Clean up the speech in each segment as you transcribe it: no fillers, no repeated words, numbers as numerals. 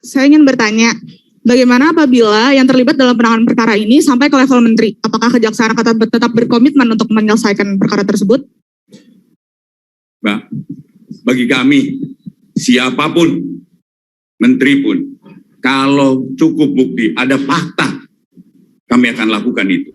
Saya ingin bertanya, bagaimana apabila yang terlibat dalam penanganan perkara ini sampai ke level menteri? Apakah kejaksaan akan tetap berkomitmen untuk menyelesaikan perkara tersebut? Mbak, bagi kami, siapapun, menteri pun, kalau cukup bukti, ada fakta, kami akan lakukan itu.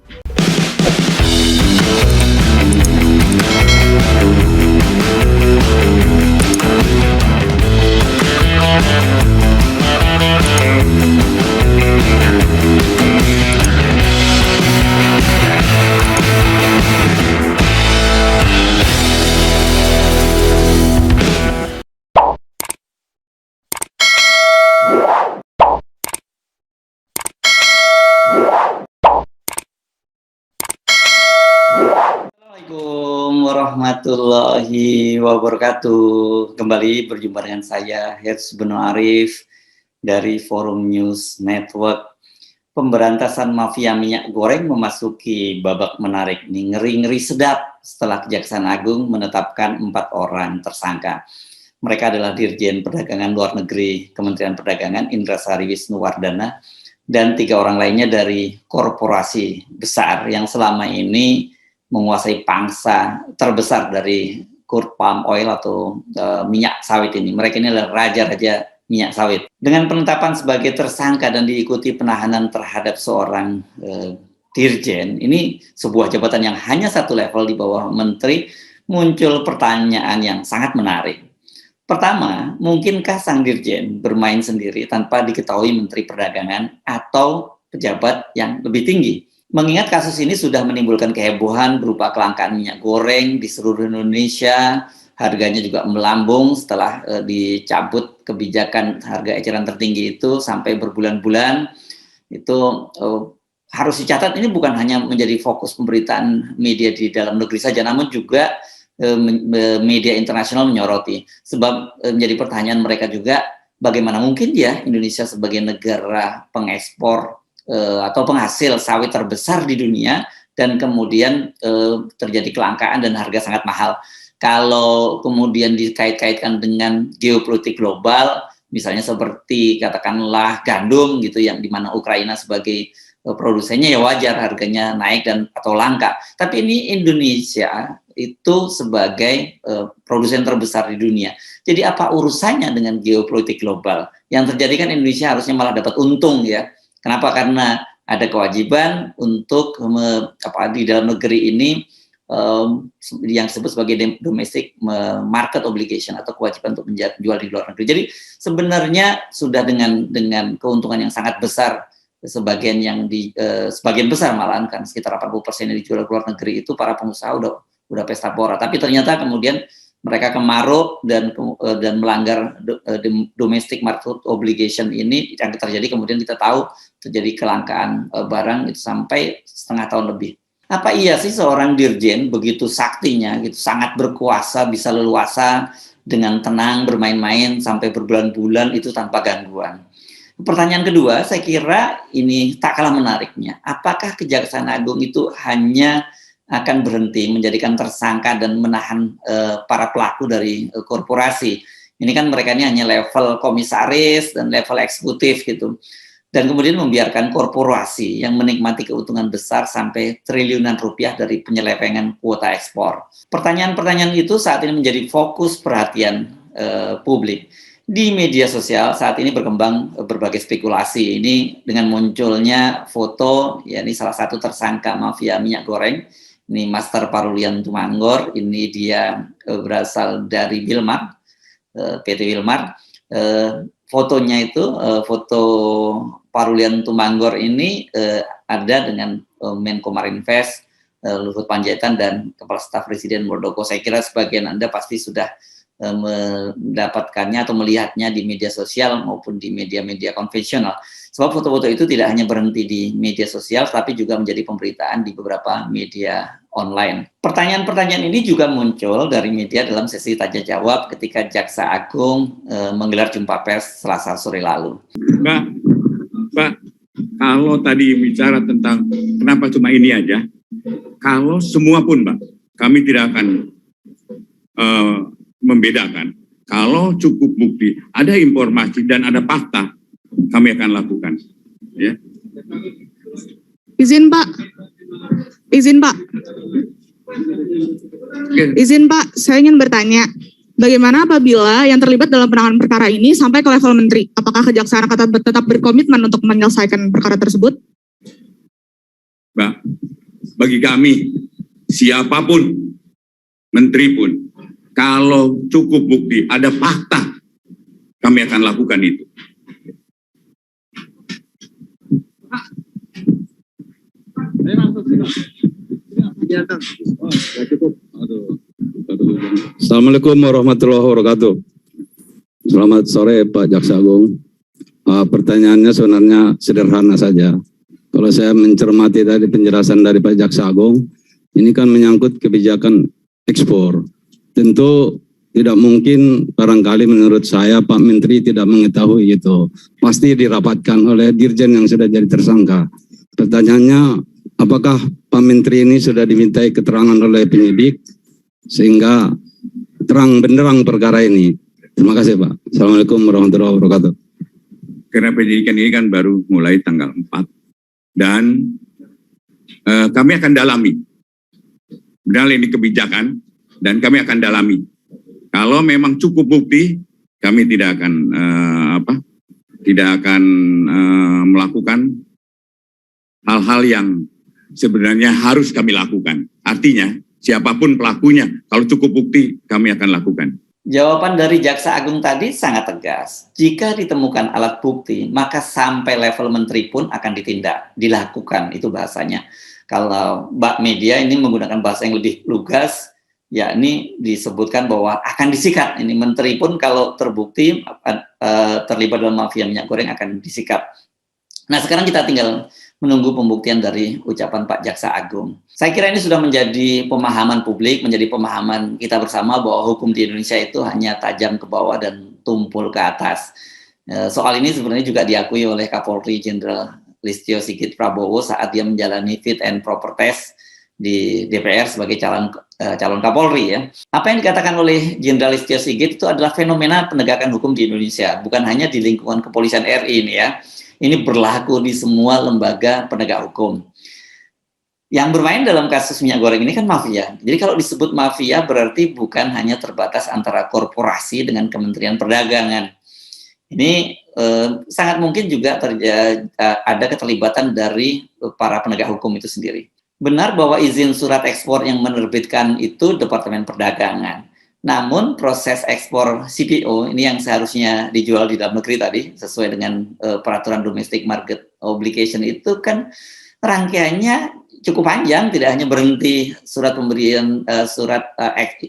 Assalamualaikum warahmatullahi wabarakatuh. Kembali berjumpa dengan saya, Herz Beno Arif dari Forum News Network. Pemberantasan mafia minyak goreng memasuki babak menarik. Nih, ngeri-ngeri sedap setelah Kejaksaan Agung menetapkan 4 orang tersangka. Mereka adalah Dirjen Perdagangan Luar Negeri Kementerian Perdagangan Indrasari Wisnuwardana dan 3 orang lainnya dari korporasi besar yang selama ini menguasai pangsa terbesar dari crude palm oil atau minyak sawit ini. Mereka ini adalah raja-raja minyak sawit. Dengan penetapan sebagai tersangka dan diikuti penahanan terhadap seorang dirjen, ini sebuah jabatan yang hanya 1 level di bawah menteri, muncul pertanyaan yang sangat menarik. Pertama, mungkinkah sang dirjen bermain sendiri tanpa diketahui Menteri Perdagangan atau pejabat yang lebih tinggi? Mengingat kasus ini sudah menimbulkan kehebohan berupa kelangkaan minyak goreng di seluruh Indonesia, harganya juga melambung setelah dicabut kebijakan harga eceran tertinggi itu sampai berbulan-bulan. Itu harus dicatat, ini bukan hanya menjadi fokus pemberitaan media di dalam negeri saja, namun juga media internasional menyoroti. Sebab menjadi pertanyaan mereka juga, bagaimana mungkin ya Indonesia sebagai negara pengekspor atau penghasil sawit terbesar di dunia dan kemudian terjadi kelangkaan dan harga sangat mahal. Kalau kemudian dikait-kaitkan dengan geopolitik global, misalnya seperti katakanlah gandum gitu, yang dimana Ukraina sebagai produsennya, ya wajar harganya naik dan atau langka. Tapi ini Indonesia itu sebagai produsen terbesar di dunia. Jadi apa urusannya dengan geopolitik global? Yang terjadi kan Indonesia harusnya malah dapat untung ya. Kenapa? Karena ada kewajiban untuk di dalam negeri ini yang disebut sebagai domestic market obligation atau kewajiban untuk menjual di luar negeri. Jadi sebenarnya sudah dengan keuntungan yang sangat besar, sebagian besar malahan kan sekitar 80% yang dijual ke luar negeri itu para pengusaha udah pesta pora. Tapi ternyata kemudian mereka kemaruk dan melanggar domestic market obligation ini yang terjadi. Kemudian kita tahu terjadi kelangkaan barang itu sampai setengah tahun lebih. Apa iya sih seorang dirjen begitu saktinya, gitu sangat berkuasa, bisa leluasa dengan tenang bermain-main sampai berbulan-bulan itu tanpa gangguan? Pertanyaan kedua, saya kira ini tak kalah menariknya. Apakah Kejaksaan Agung itu hanya akan berhenti menjadikan tersangka dan menahan para pelaku dari korporasi? Ini kan mereka ini hanya level komisaris dan level eksekutif gitu. Dan kemudian membiarkan korporasi yang menikmati keuntungan besar sampai triliunan rupiah dari penyelewengan kuota ekspor. Pertanyaan-pertanyaan itu saat ini menjadi fokus perhatian publik. Di media sosial saat ini berkembang berbagai spekulasi. Ini dengan munculnya foto, ya ini salah satu tersangka mafia minyak goreng, ini Master Parulian Tumanggor. Ini dia berasal dari Wilmar, PT Wilmar. Fotonya itu foto Parulian Tumanggor ini ada dengan Menko Marinvest Luhut Panjaitan dan Kepala Staf Presiden Muldoko. Saya kira sebagian Anda pasti sudah mendapatkannya atau melihatnya di media sosial maupun di media-media konvensional. Sebab foto-foto itu tidak hanya berhenti di media sosial, tapi juga menjadi pemberitaan di beberapa media online. Pertanyaan-pertanyaan ini juga muncul dari media dalam sesi tanya jawab ketika Jaksa Agung menggelar jumpa pers Selasa sore lalu. Mbak, kalau tadi bicara tentang kenapa cuma ini aja, kalau semua pun Mbak, kami tidak akan membedakan. Kalau cukup bukti, ada informasi dan ada fakta, kami akan lakukan. Ya. Izin Pak. Oke. Izin Pak, saya ingin bertanya. Bagaimana apabila yang terlibat dalam penanganan perkara ini sampai ke level menteri? Apakah kejaksaan akan tetap berkomitmen untuk menyelesaikan perkara tersebut? Mbak, bagi kami, siapapun, menteri pun, kalau cukup bukti, ada fakta, kami akan lakukan itu. Assalamualaikum warahmatullahi wabarakatuh. Selamat sore Pak Jaksa Agung. Pertanyaannya sebenarnya sederhana saja. Kalau saya mencermati tadi penjelasan dari Pak Jaksa Agung, ini kan menyangkut kebijakan ekspor. Tentu tidak mungkin, barangkali menurut saya Pak Menteri tidak mengetahui itu. Pasti dirapatkan oleh Dirjen yang sudah jadi tersangka. Pertanyaannya, apakah Pak Menteri ini sudah dimintai keterangan oleh penyidik sehingga terang benderang perkara ini? Terima kasih Pak. Assalamualaikum warahmatullahi wabarakatuh. Karena penyidikan ini kan baru mulai tanggal 4 dan kami akan dalami. Benar ini kebijakan dan kami akan dalami. Kalau memang cukup bukti, kami tidak akan melakukan hal-hal yang sebenarnya harus kami lakukan. Artinya, siapapun pelakunya, kalau cukup bukti, kami akan lakukan. Jawaban dari Jaksa Agung tadi sangat tegas. Jika ditemukan alat bukti, maka sampai level menteri pun akan ditindak, dilakukan, itu bahasanya. Kalau Mbak Media ini menggunakan bahasa yang lebih lugas, yakni disebutkan bahwa akan disikat. Ini menteri pun kalau terbukti terlibat dalam mafia minyak goreng akan disikat. Nah, sekarang kita tinggal menunggu pembuktian dari ucapan Pak Jaksa Agung. Saya kira ini sudah menjadi pemahaman publik, menjadi pemahaman kita bersama bahwa hukum di Indonesia itu hanya tajam ke bawah dan tumpul ke atas. Soal ini sebenarnya juga diakui oleh Kapolri Jenderal Listio Sigit Prabowo saat dia menjalani fit and proper test di DPR sebagai calon Kapolri ya. Apa yang dikatakan oleh Jenderal Listio Sigit itu adalah fenomena penegakan hukum di Indonesia, bukan hanya di lingkungan kepolisian RI ini ya. Ini berlaku di semua lembaga penegak hukum. Yang bermain dalam kasus minyak goreng ini kan mafia. Jadi kalau disebut mafia berarti bukan hanya terbatas antara korporasi dengan Kementerian Perdagangan. Ini sangat mungkin juga ada keterlibatan dari para penegak hukum itu sendiri. Benar bahwa izin surat ekspor yang menerbitkan itu Departemen Perdagangan. Namun proses ekspor CPO ini yang seharusnya dijual di dalam negeri tadi sesuai dengan peraturan domestic market obligation itu kan rangkaiannya cukup panjang, tidak hanya berhenti surat pemberian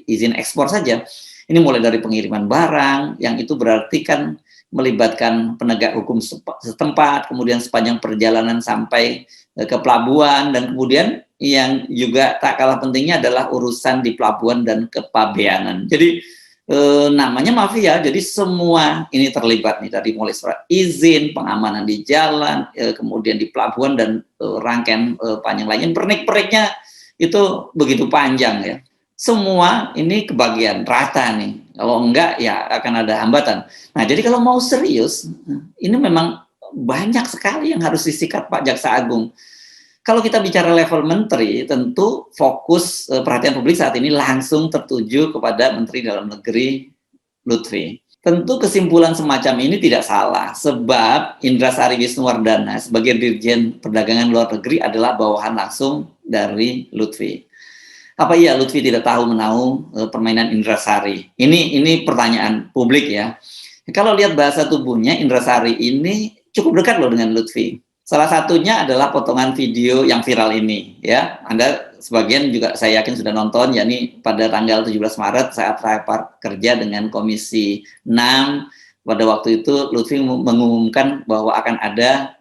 izin ekspor saja. Ini mulai dari pengiriman barang yang itu berarti kan melibatkan penegak hukum setempat, kemudian sepanjang perjalanan sampai ke pelabuhan, dan kemudian yang juga tak kalah pentingnya adalah urusan di pelabuhan dan kepabeanan. Jadi namanya mafia, jadi semua ini terlibat nih, dari mulai surat izin, pengamanan di jalan, kemudian di pelabuhan, dan rangkaian panjang lainnya. Pernik-perniknya itu begitu panjang ya. Semua ini kebagian rata nih. Kalau enggak ya akan ada hambatan. Nah, jadi kalau mau serius, ini memang banyak sekali yang harus disikat Pak Jaksa Agung. Kalau kita bicara level menteri, tentu fokus perhatian publik saat ini langsung tertuju kepada Menteri Dalam Negeri Lutfi. Tentu kesimpulan semacam ini tidak salah, sebab Indra Sari Wisnuwardana sebagai Dirjen Perdagangan Luar Negeri adalah bawahan langsung dari Lutfi. Apa iya Lutfi tidak tahu menahu permainan Indra Sari? Ini pertanyaan publik ya. Kalau lihat bahasa tubuhnya, Indra Sari ini cukup dekat loh dengan Lutfi. Salah satunya adalah potongan video yang viral ini ya. Anda sebagian juga saya yakin sudah nonton, yakni pada tanggal 17 Maret saat rapat kerja dengan Komisi 6. Pada waktu itu Lutfi mengumumkan bahwa akan ada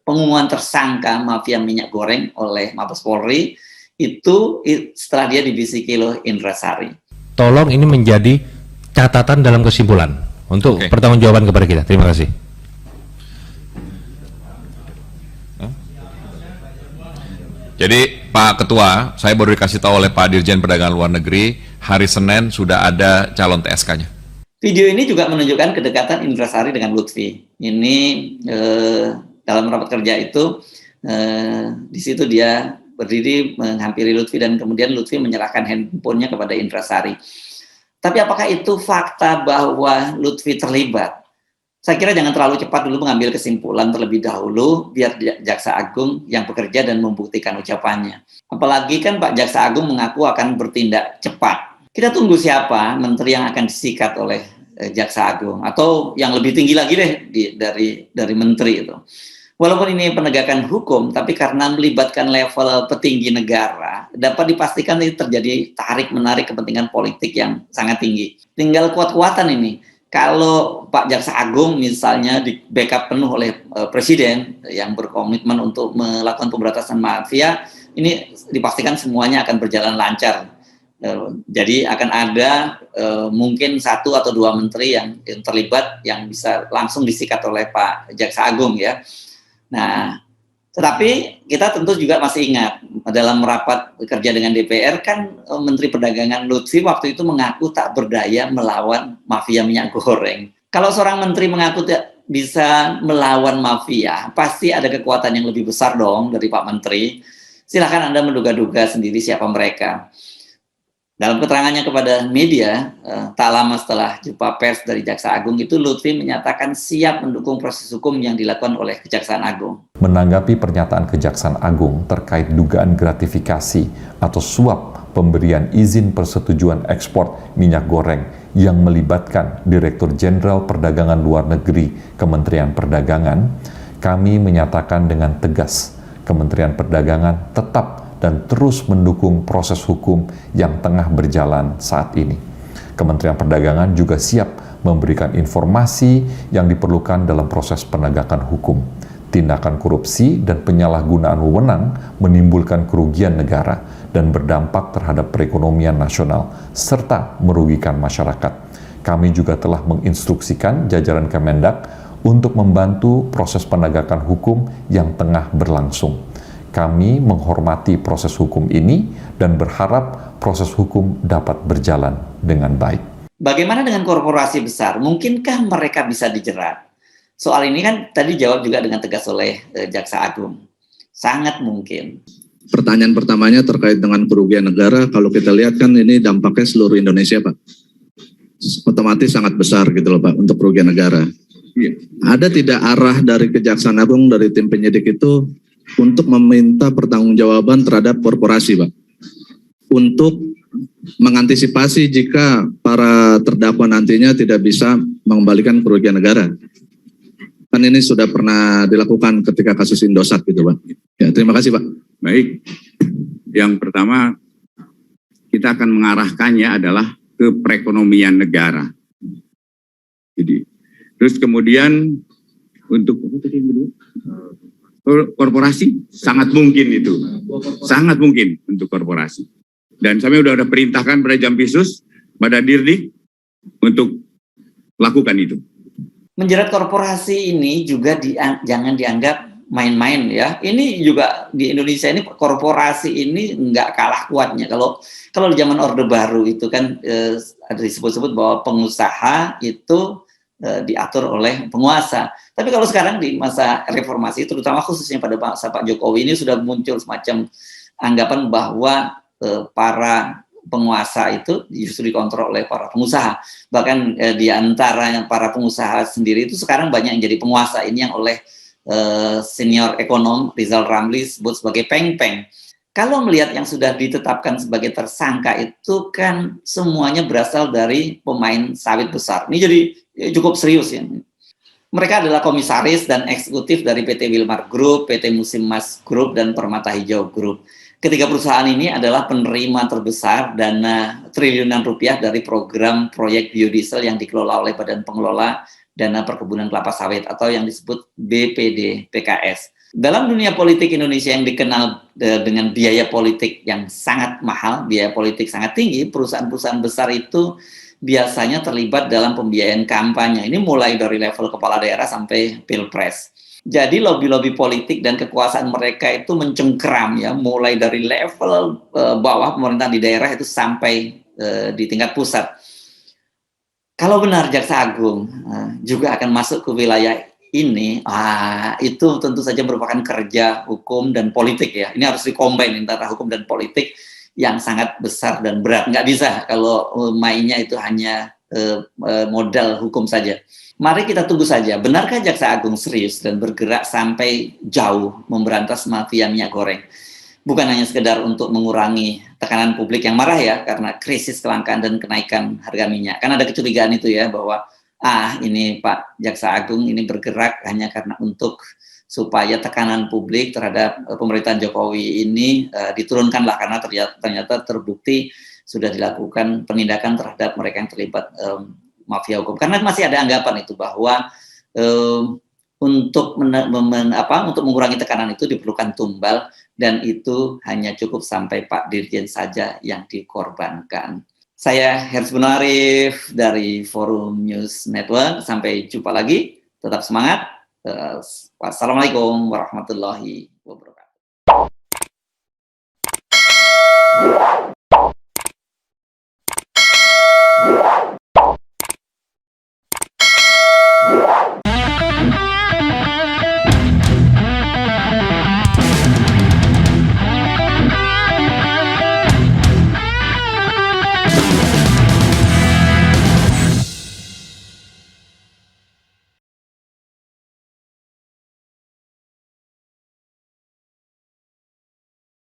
pengumuman tersangka mafia minyak goreng oleh Mabes Polri. Itu setelah dia dibisiki oleh Indra Sari. Tolong ini menjadi catatan dalam kesimpulan untuk pertanggungjawaban kepada kita. Terima kasih. Jadi Pak Ketua, saya baru dikasih tahu oleh Pak Dirjen Perdagangan Luar Negeri, hari Senin sudah ada calon TSK-nya. Video ini juga menunjukkan kedekatan Indra Sari dengan Lutfi. Ini dalam rapat kerja itu di situ dia berdiri menghampiri Lutfi dan kemudian Lutfi menyerahkan handphonenya kepada Indra Sari. Tapi apakah itu fakta bahwa Lutfi terlibat? Saya kira jangan terlalu cepat dulu mengambil kesimpulan terlebih dahulu, biar Jaksa Agung yang bekerja dan membuktikan ucapannya. Apalagi kan Pak Jaksa Agung mengaku akan bertindak cepat. Kita tunggu siapa menteri yang akan disikat oleh Jaksa Agung, atau yang lebih tinggi lagi deh dari menteri itu. Walaupun ini penegakan hukum, tapi karena melibatkan level petinggi negara, dapat dipastikan ini terjadi tarik-menarik kepentingan politik yang sangat tinggi. Tinggal kuat-kuatan ini. Kalau Pak Jaksa Agung misalnya di backup penuh oleh Presiden yang berkomitmen untuk melakukan pemberantasan mafia, ini dipastikan semuanya akan berjalan lancar. Jadi akan ada mungkin 1 atau 2 menteri yang terlibat yang bisa langsung disikat oleh Pak Jaksa Agung ya. Nah, tetapi kita tentu juga masih ingat dalam rapat kerja dengan DPR kan Menteri Perdagangan Lutfi waktu itu mengaku tak berdaya melawan mafia minyak goreng. Kalau seorang menteri mengaku tidak bisa melawan mafia, pasti ada kekuatan yang lebih besar dong dari Pak Menteri. Silahkan Anda menduga-duga sendiri siapa mereka. Dalam keterangannya kepada media, tak lama setelah jumpa pers dari Jaksa Agung itu, Lutfi menyatakan siap mendukung proses hukum yang dilakukan oleh Kejaksaan Agung. Menanggapi pernyataan Kejaksaan Agung terkait dugaan gratifikasi atau suap pemberian izin persetujuan ekspor minyak goreng yang melibatkan Direktur Jenderal Perdagangan Luar Negeri Kementerian Perdagangan, kami menyatakan dengan tegas Kementerian Perdagangan tetap dan terus mendukung proses hukum yang tengah berjalan saat ini. Kementerian Perdagangan juga siap memberikan informasi yang diperlukan dalam proses penegakan hukum. Tindakan korupsi dan penyalahgunaan wewenang menimbulkan kerugian negara dan berdampak terhadap perekonomian nasional serta merugikan masyarakat. Kami juga telah menginstruksikan jajaran Kemendak untuk membantu proses penegakan hukum yang tengah berlangsung. Kami menghormati proses hukum ini dan berharap proses hukum dapat berjalan dengan baik. Bagaimana dengan korporasi besar? Mungkinkah mereka bisa dijerat? Soal ini kan tadi jawab juga dengan tegas oleh Jaksa Agung. Sangat mungkin. Pertanyaan pertamanya terkait dengan kerugian negara. Kalau kita lihat kan ini dampaknya seluruh Indonesia, Pak. Otomatis sangat besar gitu loh, Pak, untuk kerugian negara. Ada tidak arah dari Kejaksaan Agung, dari tim penyidik itu untuk meminta pertanggungjawaban terhadap korporasi, Pak, untuk mengantisipasi jika para terdakwa nantinya tidak bisa mengembalikan kerugian negara. Kan ini sudah pernah dilakukan ketika kasus Indosat gitu, Pak. Ya, terima kasih, Pak. Baik, yang pertama kita akan mengarahkannya adalah ke perekonomian negara. Jadi, terus kemudian untuk korporasi sangat mungkin itu, sangat mungkin untuk korporasi. Dan kami sudah perintahkan pada Jampisus, pada Dirdik untuk lakukan itu. Menjerat korporasi ini juga jangan dianggap main-main ya. Ini juga di Indonesia ini korporasi ini nggak kalah kuatnya. Kalau di zaman Orde Baru itu kan ada disebut-sebut bahwa pengusaha itu diatur oleh penguasa. Tapi kalau sekarang di masa reformasi, terutama khususnya pada masa Pak Jokowi, ini sudah muncul semacam anggapan bahwa para penguasa itu justru dikontrol oleh para pengusaha. Bahkan di antara para pengusaha sendiri itu sekarang banyak yang jadi penguasa. Ini yang oleh senior ekonom Rizal Ramli sebut sebagai peng-peng. Kalau melihat yang sudah ditetapkan sebagai tersangka itu kan semuanya berasal dari pemain sawit besar. Ini jadi cukup serius ya. Mereka adalah komisaris dan eksekutif dari PT Wilmar Group, PT Musim Mas Group, dan Permata Hijau Group. Ketiga perusahaan ini adalah penerima terbesar dana triliunan rupiah dari program proyek biodiesel yang dikelola oleh Badan Pengelola Dana Perkebunan Kelapa Sawit atau yang disebut BPD PKS. Dalam dunia politik Indonesia yang dikenal dengan biaya politik yang sangat mahal, biaya politik sangat tinggi, perusahaan-perusahaan besar itu biasanya terlibat dalam pembiayaan kampanye. Ini mulai dari level kepala daerah sampai pilpres. Jadi lobby-lobby politik dan kekuasaan mereka itu mencengkeram ya, mulai dari level bawah pemerintahan di daerah itu sampai di tingkat pusat. Kalau benar Jaksa Agung juga akan masuk ke wilayah ini, itu tentu saja merupakan kerja hukum dan politik ya. Ini harus dikombin antara hukum dan politik yang sangat besar dan berat. Nggak bisa kalau mainnya itu hanya modal hukum saja. Mari kita tunggu saja, benarkah Jaksa Agung serius dan bergerak sampai jauh memberantas mafia minyak goreng? Bukan hanya sekedar untuk mengurangi tekanan publik yang marah ya, karena krisis kelangkaan dan kenaikan harga minyak. Kan ada kecurigaan itu ya, bahwa ini Pak Jaksa Agung ini bergerak hanya karena untuk supaya tekanan publik terhadap pemerintahan Jokowi ini diturunkanlah, karena ternyata terbukti sudah dilakukan penindakan terhadap mereka yang terlibat mafia hukum. Karena masih ada anggapan itu bahwa untuk mengurangi tekanan itu diperlukan tumbal, dan itu hanya cukup sampai Pak Dirjen saja yang dikorbankan. Saya Herzs Beno Arif dari Forum News Network. Sampai jumpa lagi. Tetap semangat. Wassalamualaikum warahmatullahi wabarakatuh.